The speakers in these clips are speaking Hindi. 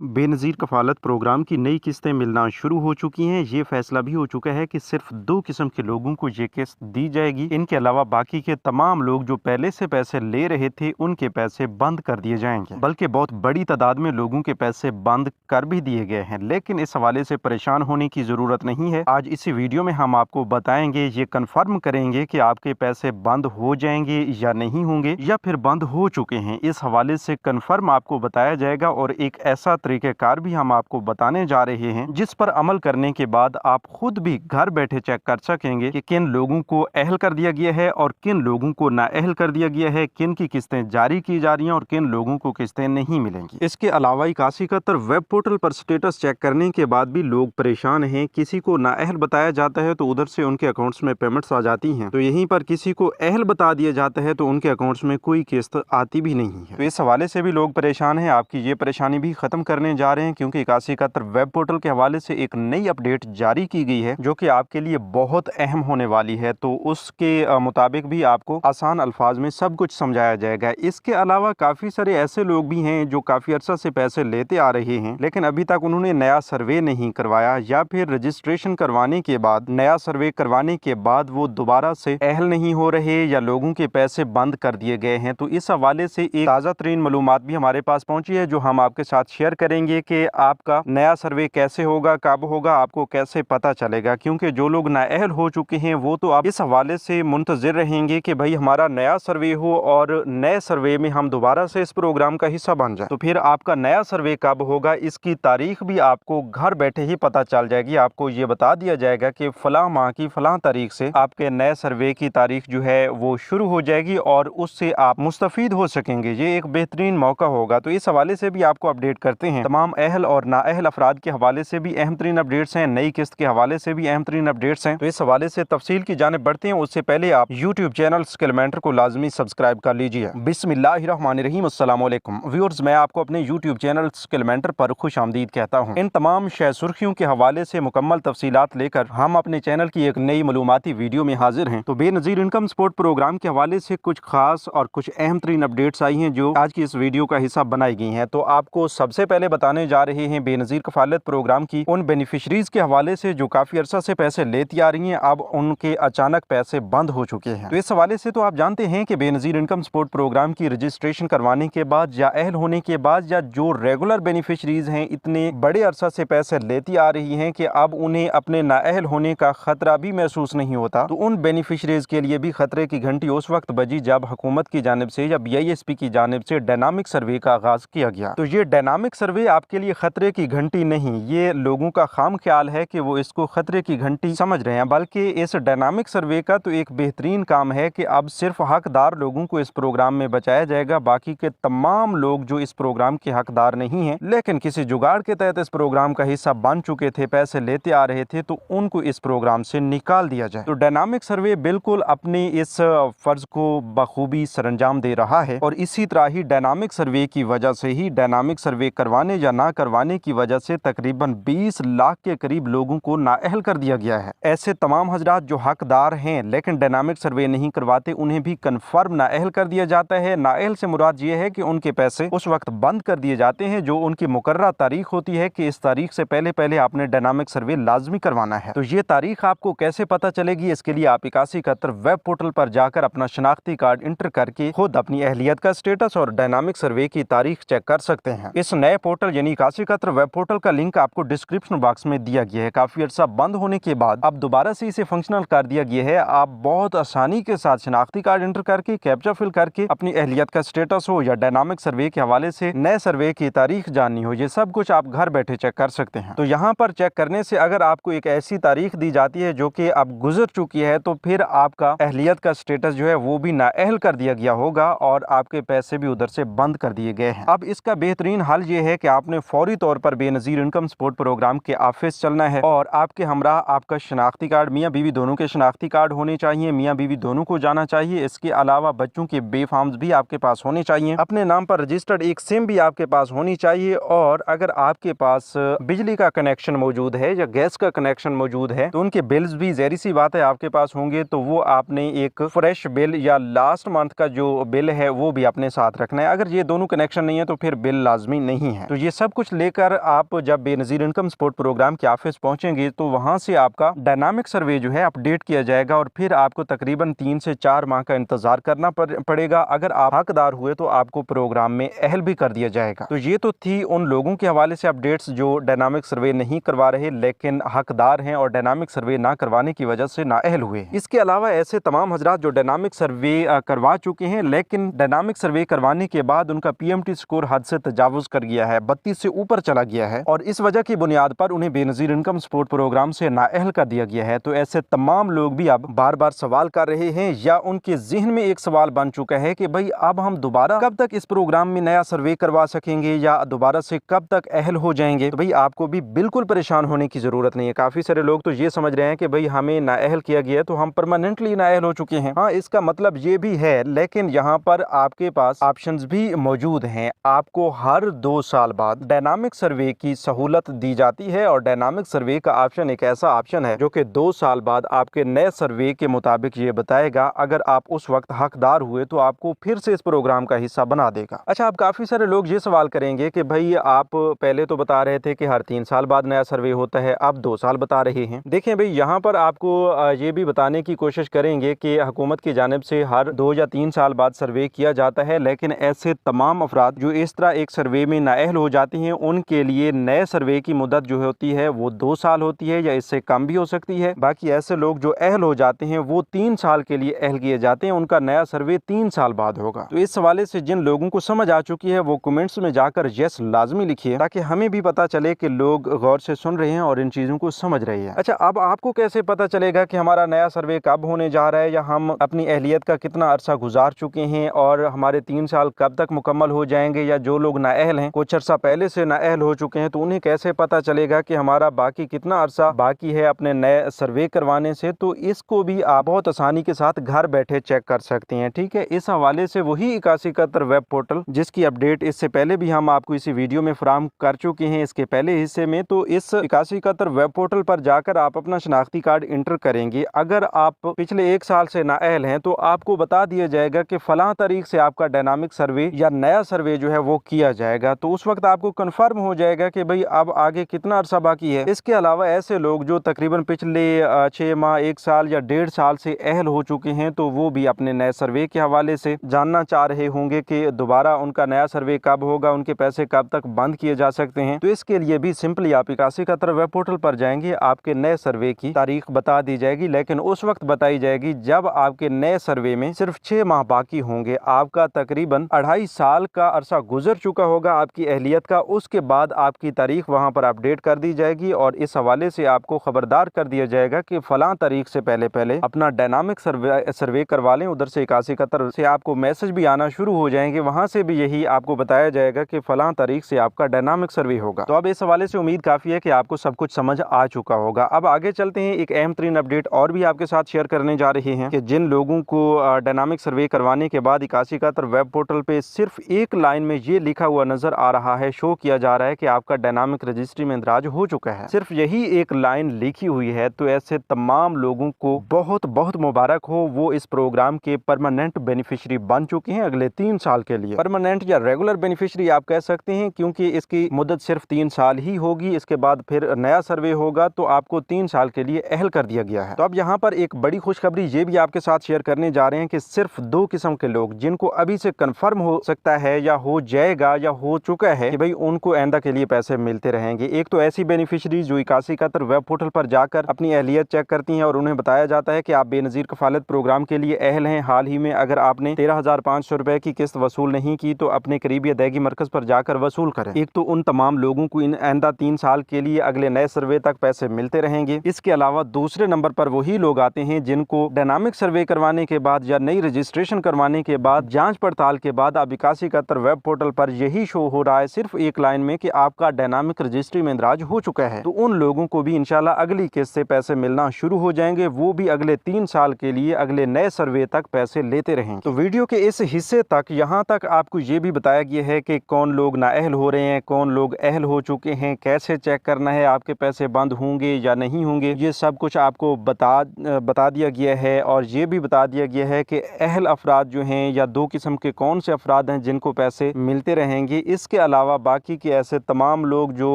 बेनज़ीर कफ़ालत प्रोग्राम की नई किस्तें मिलना शुरू हो चुकी हैं। ये फैसला भी हो चुका है कि सिर्फ 2 किस्म के लोगों को ये किस्त दी जाएगी। इनके अलावा बाकी के तमाम लोग जो पहले से पैसे ले रहे थे, उनके पैसे बंद कर दिए जाएंगे। बल्कि बहुत बड़ी तादाद में लोगों के पैसे बंद कर भी दिए गए हैं। लेकिन इस हवाले से परेशान होने की ज़रूरत नहीं है। आज इसी वीडियो में हम आपको बताएंगे, ये कन्फर्म करेंगे कि आपके पैसे बंद हो जाएंगे या नहीं होंगे, या फिर बंद हो चुके हैं। इस हवाले से कन्फर्म आपको बताया जाएगा और एक ऐसा तरीक़ेकार भी हम आपको बताने जा रहे हैं जिस पर अमल करने के बाद आप खुद भी घर बैठे चेक कर सकेंगे कि किन लोगों को अहल कर दिया गया है और किन लोगों को नाअहल कर दिया गया है, किन की किस्तें जारी की जा रही हैं और किन लोगों को किस्तें नहीं मिलेंगी। इसके अलावा 8171 वेब पोर्टल पर स्टेटस चेक करने के बाद भी लोग परेशान हैं। किसी को नाअहल बताया जाता है तो उधर से उनके अकाउंट्स में पेमेंट्स आ जाती हैं, तो यहीं पर किसी को अहल बता दिया जाता है तो उनके अकाउंट्स में कोई किस्त आती भी नहीं है। तो इस हवाले से भी लोग परेशान हैं। आपकी ये परेशानी भी खत्म करने जा रहे हैं, क्योंकि 8171 वेब पोर्टल के हवाले से एक नई अपडेट जारी की गई है जो कि आपके लिए बहुत अहम होने वाली है। तो उसके मुताबिक भी आपको आसान अल्फाज में सब कुछ समझाया जाएगा। इसके अलावा काफ़ी सारे ऐसे लोग भी हैं जो काफ़ी अरसा से पैसे लेते आ रहे हैं, लेकिन अभी तक उन्होंने नया सर्वे नहीं करवाया, या फिर रजिस्ट्रेशन करवाने के बाद, नया सर्वे करवाने के बाद वो दोबारा से अहल नहीं हो रहे या लोगों के पैसे बंद कर दिए गए हैं। तो इस हवाले से एक ताज़ा तरीन मालूमात भी हमारे पास पहुंची है जो हम आपके साथ शेयर करेंगे कि आपका नया सर्वे कैसे होगा, कब होगा, आपको कैसे पता चलेगा। क्योंकि जो लोग नाअहल हो चुके हैं वो तो अब इस हवाले से मुंतज़िर रहेंगे कि भाई हमारा नया सर्वे हो और नए सर्वे में हम दोबारा से इस प्रोग्राम का हिस्सा बन जाए। तो फिर आपका नया सर्वे कब होगा, इसकी तारीख भी आपको घर बैठे ही पता चल जाएगी। आपको ये बता दिया जाएगा कि फलां माह की फलां तारीख से आपके नए सर्वे की तारीख जो है वो शुरू हो जाएगी और उससे आप मुस्तफ़ीद हो सकेंगे। ये एक बेहतरीन मौका होगा। तो इस हवाले से भी आपको अपडेट करते हैं। तमाम अहल और नाअहल अफराद के हवाले से भी अहम तरीन अपडेट्स हैं, नई किस्त के हवाले से भी अहम तरीन अपडेट्स हैं। तो इस हवाले से तफसील की जानिब बढ़ते हैं। उससे पहले आप यूट्यूब चैनल स्किलमेंटर को लाजमी सब्सक्राइब कर लीजिए। बिस्मिल्लाहिर्रहमानिर्रहीम, अस्सलाम वालेकुम व्यूअर्स, मैं आपको अपने यूट्यूब चैनल स्किलमेंटर पर खुश आमदीद कहता हूँ। इन तमाम शय सुर्खियों के हवाले से मुकम्मल तफसीलात लेकर हम अपने चैनल की एक नई मालूमाती वीडियो में हाजिर हैं। तो बेनज़ीर इनकम सपोर्ट प्रोग्राम के हवाले से कुछ खास और कुछ अहम तरीन अपडेट्स आई हैं जो आज की इस वीडियो का हिस्सा बनाई गई हैं। तो आपको सबसे पहले बताने जा रहे हैं बेनज़ीर कफ़ालत प्रोग्राम की उन बेनिफिशरीज के हवाले से जो काफ़ी अरसा से पैसे लेती आ रही हैं, अब उनके अचानक पैसे बंद हो चुके हैं। तो इस हवाले से तो आप जानते हैं कि बेनज़ीर इनकम सपोर्ट प्रोग्राम की रजिस्ट्रेशन करवाने के बाद या अहल होने के बाद, या जो रेगुलर बेनिफिशरीज हैं इतने बड़े अरसा से पैसे लेती आ रही हैं कि अब उन्हें अपने नाअहल होने का खतरा भी महसूस नहीं होता, तो उन बेनिफिशरीज के लिए भी खतरे की घंटी उस वक्त बजी जब हुकूमत की जानिब से या BISP की जानिब से डायनामिक सर्वे का आगाज किया गया। तो ये डायनामिक सर्वे आपके लिए खतरे की घंटी नहीं, ये लोगों का खाम ख्याल है कि वो इसको खतरे की घंटी समझ रहे हैं, बल्कि इस डायनामिक सर्वे का तो एक बेहतरीन काम है कि अब सिर्फ हकदार लोगों को इस प्रोग्राम में बचाया जाएगा। बाकी के तमाम लोग जो इस प्रोग्राम के हकदार नहीं हैं, लेकिन किसी जुगाड़ के तहत इस प्रोग्राम का हिस्सा बन चुके थे, पैसे लेते आ रहे थे, तो उनको इस प्रोग्राम से निकाल दिया जाए। तो डायनामिक सर्वे बिल्कुल अपनी इस फर्ज को बखूबी सरंजाम दे रहा है और इसी तरह ही डायनामिक सर्वे की वजह से ही, डायनामिक सर्वे करवाने या ना करवाने की वजह से तकरीबन 20 लाख के करीब लोगों को नाअहल कर दिया गया है। ऐसे तमाम हजरात जो हकदार हैं लेकिन डायनामिक सर्वे नहीं करवाते, उन्हें भी कन्फर्म नाअहल कर दिया जाता है। नाअहल से मुराद ये है कि उनके पैसे उस वक्त बंद कर दिए जाते हैं जो उनकी मुकर्रर तारीख होती है कि इस तारीख से पहले पहले आपने डायनामिक सर्वे लाजमी करवाना है। तो ये तारीख आपको कैसे पता चलेगी, इसके लिए आप 8171 वेब पोर्टल पर जाकर अपना शनाख्ती कार्ड इंटर करके खुद अपनी अहलियत का स्टेटस और डायनामिक सर्वे की तारीख चेक कर सकते हैं। इस नए पोर्टल यानी 8171 वेब पोर्टल का लिंक आपको डिस्क्रिप्शन बॉक्स में दिया गया है। काफी अर्सा बंद होने के बाद अब दोबारा से इसे फंक्शनल कर दिया गया है। आप बहुत आसानी के साथ शनाख्ती कार्ड इंटर करके, कैप्चा फिल करके अपनी अहलियत का स्टेटस हो या डायनामिक सर्वे के हवाले से नए सर्वे की तारीख जाननी हो, ये सब कुछ आप घर बैठे चेक कर सकते हैं। तो यहाँ पर चेक करने से अगर आपको एक ऐसी तारीख दी जाती है जो कि अब गुजर चुकी है, तो फिर आपका अहलियत का स्टेटस जो है वो भी नाअहल कर दिया गया होगा और आपके पैसे भी उधर से बंद कर दिए गए हैं। अब इसका बेहतरीन हल ये है कि आपने फौरी तौर पर बेनज़ीर इनकम सपोर्ट प्रोग्राम के ऑफिस चलना है और आपके हमरा आपका शनाख्ती कार्ड, मियाँ बीवी दोनों के शनाख्ती कार्ड होने चाहिए, मियाँ बीवी दोनों को जाना चाहिए। इसके अलावा बच्चों के बे फॉर्म्स भी आपके पास होने चाहिए, अपने नाम पर रजिस्टर्ड एक सिम भी आपके पास होनी चाहिए, और अगर आपके पास बिजली का कनेक्शन मौजूद है या गैस का कनेक्शन मौजूद है तो उनके बिल्स भी ज़ाहिर सी बात है आपके पास होंगे, तो वो आपने एक फ्रेश बिल या लास्ट मंथ का जो बिल है वो भी अपने साथ रखना है। अगर ये दोनों कनेक्शन नहीं है तो फिर बिल लाजमी नहीं है। हैं। तो ये सब कुछ लेकर आप जब बेनज़ीर इनकम सपोर्ट प्रोग्राम के ऑफिस पहुंचेंगे तो वहां से आपका डायनामिक सर्वे जो है अपडेट किया जाएगा और फिर आपको तकरीबन 3 से 4 माह का इंतजार करना पड़ेगा। अगर आप हकदार हुए तो आपको प्रोग्राम में अहल भी कर दिया जाएगा। तो ये तो थी उन लोगों के हवाले से अपडेट्स जो डायनामिक सर्वे नहीं करवा रहे लेकिन हकदार हैं और डायनामिक सर्वे ना करवाने की वजह से नाअहल हुए हैं। इसके अलावा ऐसे तमाम हजरात जो डायनामिक सर्वे करवा चुके हैं लेकिन डायनामिक सर्वे करवाने के बाद उनका PMT स्कोर हद से तजावुज कर गया है, 32 से ऊपर चला गया है और इस वजह की बुनियाद पर उन्हें बेनज़ीर इनकम सपोर्ट प्रोग्राम से नाअहल कर दिया गया है। तो ऐसे तमाम लोग भी अब बार बार सवाल कर रहे हैं या उनके जहन में एक सवाल बन चुका है कि भाई अब हम दोबारा कब तक इस प्रोग्राम में नया सर्वे करवा सकेंगे या दोबारा से कब तक अहल हो जाएंगे। तो भाई आपको भी बिल्कुल परेशान होने की जरूरत नहीं है। काफी सारे लोग तो ये समझ रहे हैं कि भाई हमें नाअहल किया गया है तो हम परमानेंटली नाअहल हो चुके हैं। हाँ, इसका मतलब ये भी है लेकिन यहाँ पर आपके पास ऑप्शंस भी मौजूद हैं। आपको हर 2 साल बाद डायनामिक सर्वे की सहूलत दी जाती है और डायनामिक सर्वे का ऑप्शन एक ऐसा ऑप्शन है जो कि 2 साल बाद आपके नए सर्वे के मुताबिक ये बताएगा। अगर आप उस वक्त हकदार हुए तो आपको फिर से इस प्रोग्राम का हिस्सा बना देगा। अच्छा, अब काफी सारे लोग ये सवाल करेंगे कि भाई आप पहले तो बता रहे थे कि हर 3 साल बाद नया सर्वे होता है, अब 2 साल बता रहे हैं। देखें भाई, यहाँ पर आपको ये भी बताने की कोशिश करेंगे कि हुकूमत की जानिब से हर 2 या 3 साल बाद सर्वे किया जाता है लेकिन ऐसे तमाम अफराद जो इस तरह एक सर्वे में नाअहल हो जाती हैं उनके लिए नए सर्वे की मुद्दत जो होती है वो 2 साल होती है या इससे कम भी हो सकती है। बाकी ऐसे लोग जो अहल हो जाते हैं वो 3 साल के लिए अहल किए जाते हैं, उनका नया सर्वे 3 साल बाद होगा। तो इस हवाले से जिन लोगों को समझ आ चुकी है वो कमेंट्स में जाकर यस लाजमी लिखिए ताकि हमें भी पता चले कि लोग गौर से सुन रहे हैं और इन चीजों को समझ रहे हैं। अच्छा, अब आपको कैसे पता चलेगा कि हमारा नया सर्वे कब होने जा रहा है या हम अपनी अहलियत का कितना अरसा गुजार चुके हैं और हमारे 3 साल कब तक मुकम्मल हो जाएंगे, या जो लोग नाअहल हैं कुछ अरसा पहले से नाअहल हो चुके हैं तो उन्हें कैसे पता चलेगा कि हमारा बाकी कितना अरसा बाकी है अपने नए सर्वे करवाने से। तो इसको भी आप बहुत आसानी के साथ घर बैठे चेक कर सकते हैं। ठीक है, इस हवाले से वही 8171 वेब पोर्टल जिसकी अपडेट इससे पहले भी हम आपको इसी वीडियो में फराहम कर चुके हैं इसके पहले हिस्से में। तो इस 8171 वेब पोर्टल पर जाकर आप अपना शनाख्ती कार्ड इंटर करेंगे। अगर आप पिछले 1 साल से नाअहल हैं तो आपको बता दिया जाएगा कि फलां तारीख से आपका डायनामिक सर्वे या नया सर्वे जो है वो किया जाएगा। तो उस वक्त आपको कंफर्म हो जाएगा कि भाई अब आगे कितना अरसा बाकी है। इसके अलावा ऐसे लोग जो तकरीबन पिछले 6 माह, 1 साल या 1.5 साल से अहल हो चुके हैं तो वो भी अपने नए सर्वे के हवाले से जानना चाह रहे होंगे कि दोबारा उनका नया सर्वे कब होगा, उनके पैसे कब तक बंद किए जा सकते हैं। तो इसके लिए भी सिंपली आप 8171 वेब पोर्टल पर जाएंगे, आपके नए सर्वे की तारीख बता दी जाएगी लेकिन उस वक्त बताई जाएगी जब आपके नए सर्वे में सिर्फ 6 माह बाकी होंगे। आपका तकरीबन 2.5 साल का अरसा गुजर चुका होगा आपकी अहलियत का। उसके बाद आपकी तारीख वहां पर अपडेट कर दी जाएगी और इस हवाले से आपको खबरदार कर दिया जाएगा कि फलां तारीख से पहले पहले अपना डायनामिक सर्वे करवा लें। उधर से 8171 से आपको मैसेज भी आना शुरू हो जाएंगे, वहां से भी यही आपको बताया जाएगा कि फलां तारीख से आपका डायनामिक सर्वे होगा। तो अब इस हवाले से उम्मीद काफी है कि आपको सब कुछ समझ आ चुका होगा। अब आगे चलते हैं, एक अहम तरीन अपडेट और भी आपके साथ शेयर करने जा रहे हैं कि जिन लोगों को डायनामिक सर्वे करवाने के बाद 8171 वेब पोर्टल पे सिर्फ एक लाइन में ये लिखा हुआ नजर आ रहा है, शो किया जा रहा है कि आपका डायनामिक रजिस्ट्री में इंदराज हो चुका है, सिर्फ यही एक लाइन लिखी हुई है। तो ऐसे तमाम लोगों को बहुत बहुत मुबारक हो, वो इस प्रोग्राम के परमानेंट बेनिफिशियरी बन चुके हैं अगले 3 साल के लिए। परमानेंट या रेगुलर बेनिफिशियरी आप कह सकते हैं क्योंकि इसकी मुद्दत सिर्फ 3 साल ही होगी, इसके बाद फिर नया सर्वे होगा तो आपको 3 साल के लिए अहल कर दिया गया है। तो अब यहाँ पर एक बड़ी खुशखबरी ये भी आपके साथ शेयर करने जा रहे हैं कि सिर्फ 2 किस्म के लोग जिनको अभी से कंफर्म हो सकता है या हो जाएगा या हो चुका है कि भाई उनको आइंदा के लिए पैसे मिलते रहेंगे। एक तो ऐसी बेनिफिशियरी जो 8171 वेब पोर्टल पर जाकर अपनी अहलियत चेक करती हैं और उन्हें बताया जाता है कि आप बेनजीर कफालत प्रोग्राम के लिए अहल हैं। हाल ही में अगर आपने 13,500 रुपए की किस्त वसूल नहीं की तो अपने करीबी अदायगी मरकज पर जाकर वसूल करें। एक तो उन तमाम लोगों को इन आइंदा 3 साल के लिए अगले नए सर्वे तक पैसे मिलते रहेंगे। इसके अलावा दूसरे नंबर पर वही लोग आते हैं जिनको डायनामिक सर्वे करवाने के बाद या नई रजिस्ट्रेशन करवाने के बाद जांच पड़ताल के बाद अब 8171 वेब पोर्टल पर यही शो हो रहा है सिर्फ एक लाइन में कि आपका डायनामिक रजिस्ट्री में इंदराज हो चुका है। तो उन लोगों को भी इंशाल्लाह अगली किस्त से पैसे मिलना शुरू हो जाएंगे, वो भी अगले 3 साल के लिए अगले नए सर्वे तक पैसे लेते रहेंगे। तो वीडियो के इस हिस्से तक यहाँ तक आपको ये भी बताया गया है कि कौन लोग नाअहल हो रहे हैं, कौन लोग अहल हो चुके हैं, कैसे चेक करना है आपके पैसे बंद होंगे या नहीं होंगे, ये सब कुछ आपको बता दिया गया है। और ये भी बता दिया गया है कि अहल अफराद जो हैं या 2 किस्म के कौन से अफराद हैं जिनको पैसे मिलते रहेंगे। इसके अलावा बाकी के ऐसे तमाम लोग जो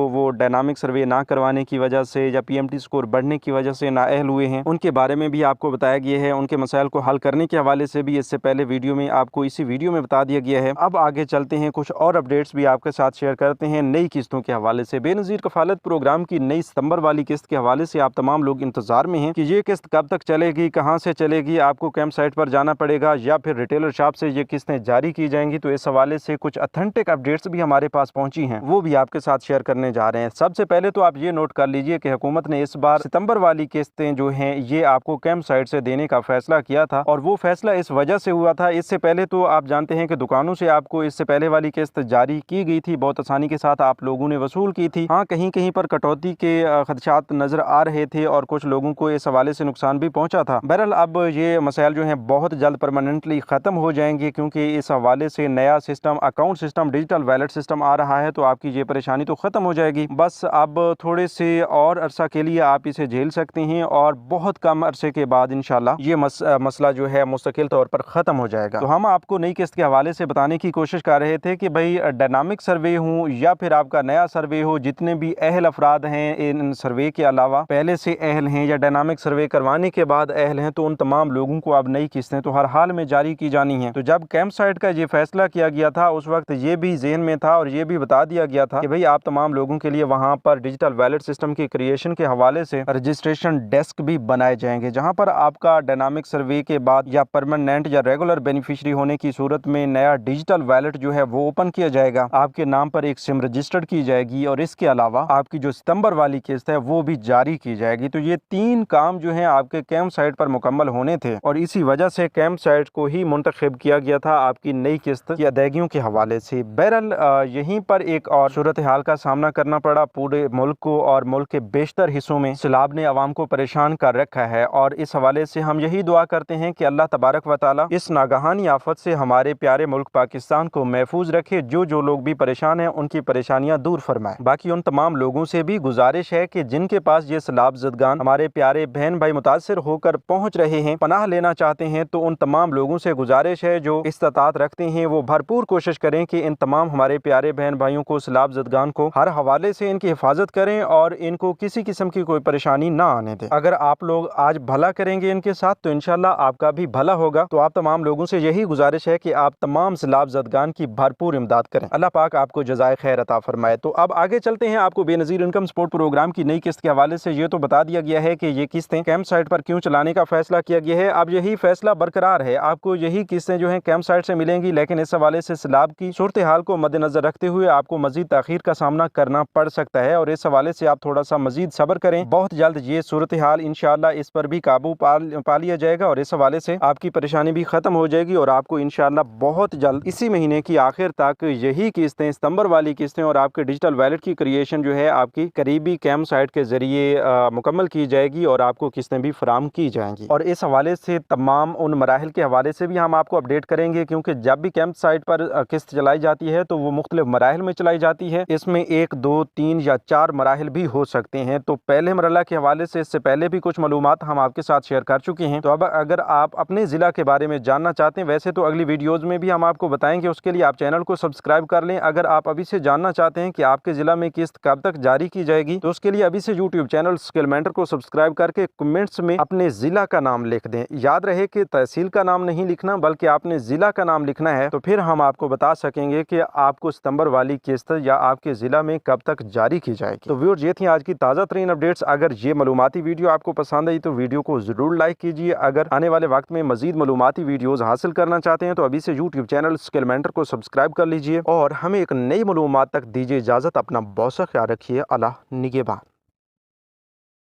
वो डायनामिक सर्वे ना करवाने की वजह से या पीएमटी स्कोर बढ़ने की वजह से नाअहल हुए हैं, उनके बारे में भी आपको बताया गया है। उनके मसाइल को हल करने के हवाले से भी इससे पहले वीडियो में आपको इसी वीडियो में बता दिया गया है। अब आगे चलते हैं, कुछ और अपडेट्स भी आपके साथ शेयर करते हैं नई किस्तों के हवाले से। बेनज़ीर कफालत प्रोग्राम की नई सितंबर वाली किस्त के हवाले से आप तमाम लोग इंतजार में हैं कि ये किस्त कब तक चलेगी, कहां से चलेगी, आपको कैंप साइट पर जाना पड़ेगा या फिर रिटेलर शॉप से ये किस्तें जारी की जाएंगी। तो इस हवाले से कुछ ऑथेंटिक अपडेट्स भी हमारे पास पहुंची हैं, वो भी आपके साथ शेयर करने जा रहे हैं। सबसे पहले तो आप ये नोट कर लीजिए कि हुकूमत ने इस बार सितंबर वाली किस्तें जो हैं ये आपको कैंप साइट से देने का फैसला किया था, और वो फैसला इस वजह से हुआ था, इससे पहले तो आप जानते हैं कि दुकानों से आपको इससे पहले वाली किस्त जारी की गई थी, बहुत आसानी के साथ आप लोगों ने वसूल की थी। हाँ, कहीं कहीं पर कटौती के खदशात नजर आ रहे थे और कुछ लोगों को इस हवाले से नुकसान भी पहुंचा था। बहरहाल अब ये मसाइल जो हैं बहुत जल्द परमानेंटली ख़त्म हो जाएंगे, क्योंकि इस हवाले से नया system, account system, digital wallet system आ रहा है, तो आपकी ये परेशानी तो ख़त्म हो जाएगी। बस अब थोड़े से और अरसा के लिए आप इसे झेल सकते हैं और बहुत कम अरसे के बाद इंशाल्लाह ये मसला जो है मुस्तकिल तौर पर ख़त्म हो जाएगा। तो हम आपको नई किस्त के हवाले से बताने की कोशिश कर रहे थे कि भाई डायनामिक सर्वे हो या फिर आपका नया सर्वे हो, जितने भी अहल अफराद हैं इन सर्वे के अलावा पहले से अहल हैं या डायनामिक सर्वे करवाने के बाद अहल हैं, तो उन तमाम लोगों को अब नई किस्तें तो हर हाल में जारी की जानी हैं। तो जब कैंप साइट का ये फैसला किया गया था उस वक्त ये भी ज़हन में था और ये भी बता दिया गया था कि भाई आप तमाम लोगों के लिए वहाँ पर डिजिटल वैलेट सिस्टम की क्रिएशन के हवाले से रजिस्ट्रेशन डेस्क भी बनाए जाएंगे, जहाँ पर आपका डायनामिक सर्वे के बाद या परमानेंट या रेगुलर बेनिफिशरी होने की सूरत में नया डिजिटल वैलेट जो है वो ओपन किया जाएगा, आपके नाम पर एक सिम रजिस्टर्ड की जाएगी और इसके अलावा आपकी जो सितंबर वाली किस्त है वो भी जारी की जाएगी। तो ये तीन काम जो है आपके कैंप साइट पर मुकम्मल होने थे और इसी वजह से कैंप साइट को ही मुंतखब किया गया था आपकी नई किस्त की अदायगियों के हवाले से। बहरहाल यहीं पर एक और सूरत हाल का सामना करना पड़ा पूरे मुल्क को, और मुल्क के बेशतर हिस्सों में सैलाब ने अवाम को परेशान कर रखा है, और इस हवाले से हम यही दुआ करते हैं कि अल्लाह तबारक व तआला इस नागहानी आफत से हमारे प्यारे मुल्क पाकिस्तान को महफूज रखे। जो लोग भी परेशान हैं उनकी परेशानियां दूर फरमाए। बाकी उन तमाम लोगों से भी गुजारिश है कि जिनके पास ये सैलाब ज़दगान हमारे प्यारे बहन भाई मुतासिर होकर पहुंच रहे हैं, पनाह लेना चाहते हैं, तो उन तमाम लोगों से गुजारिश है जो इस्तात रखते हैं वो भरपूर कोशिश करें कि इन तमाम हमारे प्यारे बहन भाइयों को, सैलाब ज़दगान को हर हवाले से इनकी हिफाजत करें और इनको किसी किस्म की कोई परेशानी ना आने दें। अगर आप लोग आज भला करेंगे इनके साथ तो इंशाल्लाह आपका भी भला होगा। तो आप तमाम लोगों से यही गुजारिश है कि आप तमाम सैलाब ज़दगान की भरपूर इमदाद करें। अल्लाह पाक आपको जज़ाए खैर अता फरमाए। तो अब आगे चलते हैं, आपको बेनज़ीर इनकम सपोर्ट प्रोग्राम की नई किस्त के हवाले से ये तो बता दिया गया है कि ये किस्तें कैंप साइट पर क्यों चलाने का फैसला किया गया है। अब यही फैसला बरकरार है, आपको यही किस्तें जो हैं कैंप साइट से मिलेंगी, लेकिन इस हवाले से सैलाब की सूरत हाल को मद्देनजर रखते हुए आपको मजीद ताखीर का सामना करना पड़ सकता है, और इस हवाले से आप थोड़ा सा मजीद सब्र करें। बहुत जल्द ये सूरत हाल इंशाअल्लाह इस पर भी काबू पा लिया जाएगा और इस हवाले से आपकी परेशानी भी खत्म हो जाएगी, और आपको इंशाअल्लाह बहुत जल्द इसी महीने की आखिर तक यही किस्तें, सितंबर वाली किस्तें और आपके डिजिटल वैलेट की क्रिएशन जो है आपकी करीबी कैंप साइट के जरिए मुकम्मल की जाएगी और आपको किस्तें भी फराम की जाएंगी। और इस हवाले से तमाम उन मराहिल के हवाले से भी हम आपको अपडेट करेंगे, क्योंकि जब भी कैंप साइट पर किस्त चलाई जाती है तो वो मुख्तलिफ मराहिल में चलाई जाती है। इसमें 1, 2, 3 या 4 मराहिल भी हो सकते हैं। तो पहले मरहला के हवाले से इससे पहले भी कुछ मालूमात हम आपके साथ शेयर कर चुके हैं। तो अब अगर आप अपने ज़िला के बारे में जानना चाहते हैं, वैसे तो अगली वीडियोज़ में भी हम आपको बताएंगे, उसके लिए आप चैनल को सब्सक्राइब कर लें। अगर आप अभी से जानना चाहते हैं कि आपके ज़िला में किस्त कब तक जारी की जाएगी, तो उसके लिए अभी से यूट्यूब चैनल स्किल मेंटर को सब्सक्राइब करके कमेंट्स में अपने ज़िला का नाम लिख दें। याद रहे कि तहसील का नाम नहीं लिखना बल्कि आपने ज़िला का नाम लिखना है, तो फिर हम आपको बता सकेंगे कि आपको सितंबर वाली किस्त या आपके ज़िला में कब तक जारी की जाएगी। तो व्यूअर्स, ये थी आज की ताज़ा तरीन अपडेट्स। अगर ये मालूमाती वीडियो आपको पसंद आई तो वीडियो को ज़रूर लाइक कीजिए। अगर आने वाले वक्त में मज़ीद मालूमाती वीडियोज़ हासिल करना चाहते हैं तो अभी से यूट्यूब चैनल स्किल मेंटर को सब्सक्राइब कर लीजिए और हमें एक नई मालूमात तक दीजिए इजाज़त। अपना बहुत सा ख्याल रखिए। अल्लाह निगहबान।